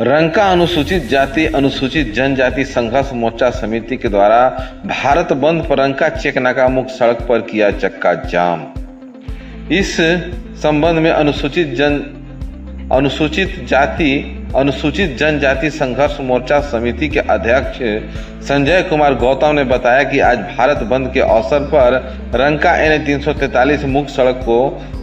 रंका अनुसूचित जाति अनुसूचित जनजाति संघर्ष मोर्चा समिति के द्वारा भारत बंद पर रंका चेकनाका मुख्य सड़क पर किया चक्का जाम। इस संबंध में अनुसूचित जाति अनुसूचित जनजाति संघर्ष मोर्चा समिति के अध्यक्ष संजय कुमार गौतम ने बताया कि आज भारत बंद के अवसर पर रंका NH 343 मुख्य सड़क को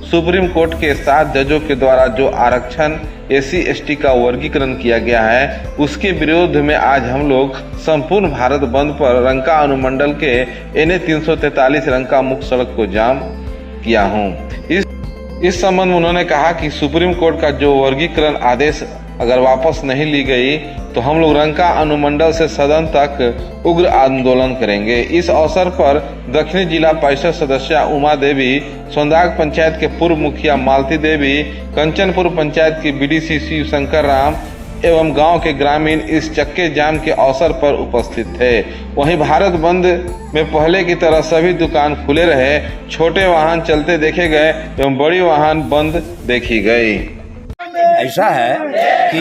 सुप्रीम कोर्ट के 7 जजों के द्वारा जो आरक्षण SC/ST का वर्गीकरण किया गया है उसके विरोध में आज हम लोग संपूर्ण भारत बंद पर रंका अनुमंडल के NH 343 रंका मुख्य सड़क को जाम किया हूँ। इस संबंध में उन्होंने कहा कि सुप्रीम कोर्ट का जो वर्गीकरण आदेश अगर वापस नहीं ली गई तो हम लोग रंका अनुमंडल से सदन तक उग्र आंदोलन करेंगे। इस अवसर पर दक्षिणी जिला परिषद सदस्य उमा देवी, सोंदाग पंचायत के पूर्व मुखिया मालती देवी, कंचनपुर पंचायत की BDC शिव शंकर राम एवं गांव के ग्रामीण इस चक्के जाम के अवसर पर उपस्थित थे। वहीं भारत बंद में पहले की तरह सभी दुकान खुले रहे, छोटे वाहन चलते देखे गए एवं बड़ी वाहन बंद देखी गई। ऐसा है कि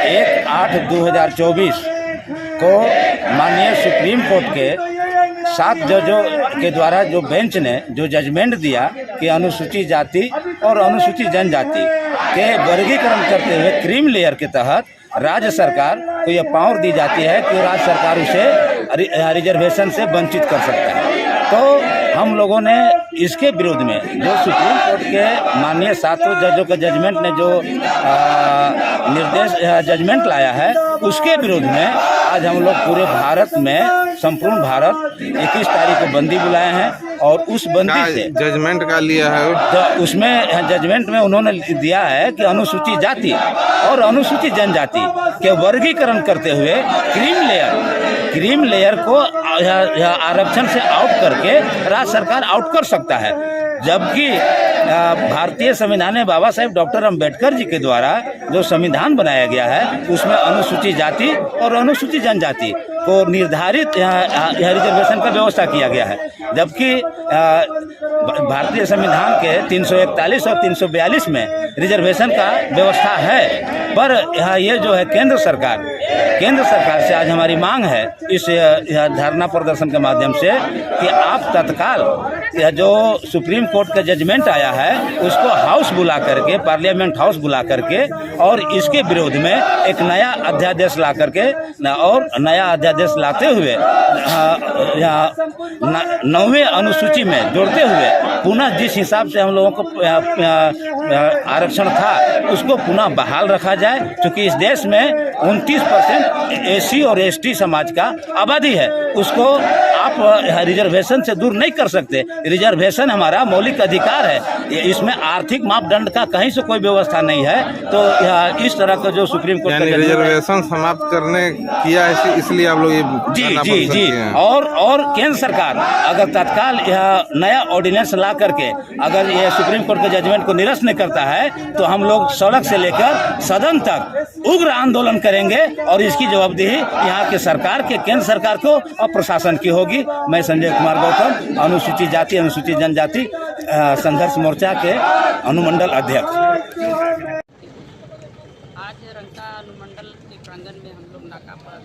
1/8/2024 को माननीय सुप्रीम कोर्ट के 7 जजों के द्वारा जो बेंच ने जो जजमेंट दिया कि अनुसूचित जाति और अनुसूचित जनजाति के वर्गीकरण करते हुए क्रीम लेयर के तहत राज्य सरकार को यह पावर दी जाती है कि राज्य सरकार उसे रिजर्वेशन से वंचित कर सकता है। तो हम लोगों ने इसके विरोध में जो सुप्रीम कोर्ट के माननीय 7 जजों के जजमेंट ने जो जजमेंट लाया है उसके विरोध में आज हम लोग पूरे भारत में संपूर्ण भारत 21 तारीख को बंदी बुलाए हैं। और उस बंदी से जजमेंट का लिया है तो उसमें जजमेंट में उन्होंने दिया है कि अनुसूचित जाति और अनुसूचित जनजाति के वर्गीकरण करते हुए क्रीम लेयर को आरक्षण से आउट करके राज्य सरकार आउट कर सकता है। जबकि भारतीय संविधान में बाबा साहेब डॉक्टर अम्बेडकर जी के द्वारा जो संविधान बनाया गया है उसमें अनुसूचित जाति और अनुसूचित जनजाति को निर्धारित रिजर्वेशन का व्यवस्था किया गया है। जबकि भारतीय संविधान के 341 और 342 में रिजर्वेशन का व्यवस्था है। पर ये जो है केंद्र सरकार से आज हमारी मांग है इस धरना प्रदर्शन के माध्यम से कि आप तत्काल जो सुप्रीम कोर्ट का जजमेंट आया है उसको हाउस बुला करके पार्लियामेंट हाउस बुला करके और इसके विरोध में एक नया अध्यादेश ला करके और नया अध्यादेश लाते हुए 9वें अनुसूची में जोड़ते हुए पुनः जिस हिसाब से हम लोगों को आरक्षण था उसको पुनः बहाल रखा जाए। क्योंकि इस देश में 29% SC और ST समाज का आबादी है, उसको आप रिजर्वेशन से दूर नहीं कर सकते। रिजर्वेशन हमारा मौलिक अधिकार है, इसमें आर्थिक मापदंड का कहीं से कोई व्यवस्था नहीं है। तो इस तरह का जो सुप्रीम कोर्ट का रिजर्वेशन समाप्त करने किया है इसलिए आप लोग ये जी और केंद्र सरकार अगर तत्काल यह नया ऑर्डिनेंस ला करके अगर ये सुप्रीम कोर्ट के जजमेंट को निरस्त नहीं करता है तो हम लोग सड़क से लेकर सदन तक उग्र आंदोलन करेंगे और इसकी जवाबदेही यहाँ के सरकार के केंद्र सरकार को और प्रशासन की होगी। मैं संजय कुमार गौतम, अनुसूचित जाति अनुसूचित जनजाति संघर्ष मोर्चा के अनुमंडल अध्यक्ष। आज रंका अनुमंडल के प्रांगण में हम लोग नाका पर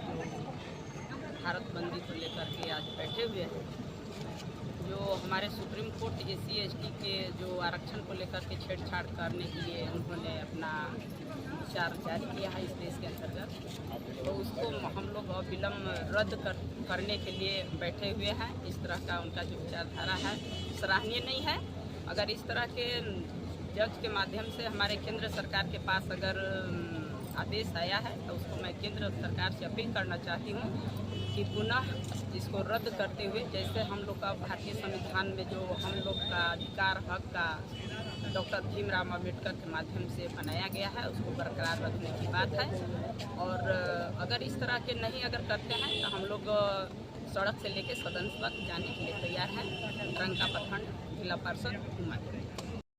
भारत बंदी को लेकर के आज बैठे हुए हैं। जो हमारे सुप्रीम कोर्ट SC/ST के जो आरक्षण को लेकर के छेड़छाड़ करने के लिए उन्होंने अपना विचार जारी किया है इस देश के अंतर्गत, तो उसको हम लोग अविलंब रद्द करने के लिए बैठे हुए हैं। इस तरह का उनका जो विचारधारा है सराहनीय नहीं है। अगर इस तरह के जज के माध्यम से हमारे केंद्र सरकार के पास अगर आदेश आया है तो उसको मैं केंद्र सरकार से अपील करना चाहती हूँ कि पुनः इसको रद्द करते हुए जैसे हम लोग का भारतीय संविधान में जो हम लोग का अधिकार हक का डॉक्टर भीमराव अम्बेडकर के माध्यम से बनाया गया है उसको बरकरार रखने की बात है। और अगर इस तरह के नहीं अगर करते हैं तो हम लोग सड़क से लेकर सदन तक जाने के लिए तैयार हैं। रंका प्रखंड जिला पार्षद उमा।